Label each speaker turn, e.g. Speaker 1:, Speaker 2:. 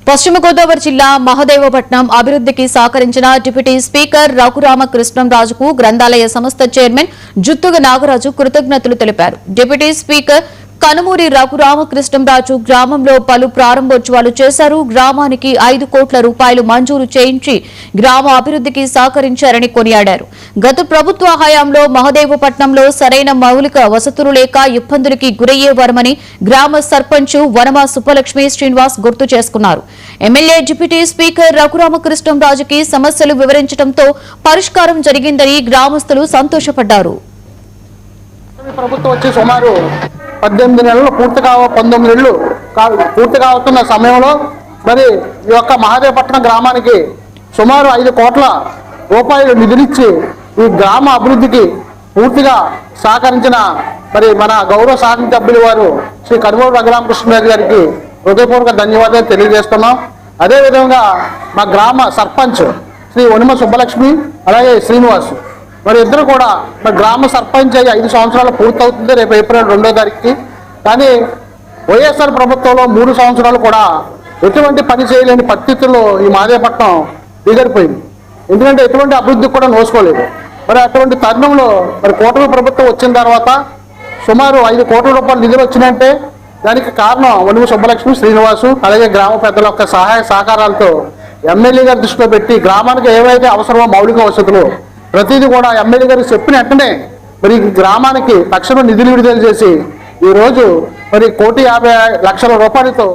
Speaker 1: పశ్చిమ గోదావరి జిల్లా మహదేవపట్నం అభివృద్ధికి సహకరించిన డిప్యూటీ స్పీకర్ రఘురామకృష్ణంరాజుకు గ్రంథాలయ సంస్థ చైర్మన్ జుత్తుగ నాగరాజు కృతజ్ఞతలు తెలిపారు. డిప్యూటీ స్పీకర్ కనుమూరి రఘురామకృష్ణంరాజు గ్రామంలో పలు ప్రారంభోత్సవాలు చేశారు. గ్రామానికి 5 కోట్ల రూపాయలు మంజూరు చేయించి గ్రామ అభివృద్ధికి సహకరించారని కొనియాడారు. గత ప్రభుత్వ హయాంలో మహదేవపట్నంలో సరైన మౌలిక వసతులు లేక ఇబ్బందులకి గురయ్యేవారమని గ్రామ సర్పంచ్ వనమా సుబ్బలక్ష్మి శ్రీనివాస్ గుర్తు చేసుకున్నారు. ఎమ్మెల్యే డిప్యూటీ స్పీకర్ రఘురామకృష్ణంరాజుకి సమస్యలు వివరించడంతో పరిష్కారం జరిగిందని గ్రామస్తులు సంతోషపడ్డారు.
Speaker 2: ప్రభుత్వం వచ్చి సుమారు 18 నెలలు పూర్తిగా 19 నెలలు పూర్తిగా అవుతున్న సమయంలో మరి ఈ యొక్క మహదేవపట్నం గ్రామానికి సుమారు 5 కోట్ల రూపాయలు నిధులిచ్చి ఈ గ్రామ అభివృద్ధికి పూర్తిగా సహకరించిన మరి మన గౌరవ శాసన సభ్యులు వారు శ్రీ కనుమూరి రఘురామకృష్ణరాజు గారికి హృదయపూర్వక ధన్యవాదాలు తెలియజేస్తున్నాం. అదేవిధంగా మా గ్రామ సర్పంచ్ శ్రీ వనమ సుబ్బలక్ష్మి అలాగే శ్రీనివాస్ మరి ఇద్దరు కూడా మరి గ్రామ సర్పంచ్ అయ్యి 5 సంవత్సరాలు పూర్తవుతుంది రేపు ఏప్రిల్ 2వ తారీఖుకి. కానీ వైఎస్ఆర్ ప్రభుత్వంలో 3 సంవత్సరాలు కూడా ఎటువంటి పని చేయలేని పరిస్థితుల్లో ఈ మహదేవపట్నం దిగడిపోయింది. ఎందుకంటే ఎటువంటి అభివృద్ధి కూడా నోసుకోలేదు. మరి అటువంటి తరుణంలో మరి కూటమి ప్రభుత్వం వచ్చిన తర్వాత సుమారు 5 కోట్ల రూపాయలు నిధులు వచ్చినంటే దానికి కారణం వనమ సుబ్బలక్ష్మి శ్రీనివాసు అలాగే గ్రామ పెద్దల యొక్క సహాయ సహకారాలతో ఎమ్మెల్యే గారి దృష్టిలో పెట్టి గ్రామానికి ఏవైతే అవసరమో మౌలిక వసతులు ప్రతిదీ కూడా ఎమ్మెల్యే గారికి చెప్పిన వెంటనే మరి గ్రామానికి తక్షణ నిధులు విడుదల చేసి ఈరోజు మరి 1,50,00,000 రూపాయలతో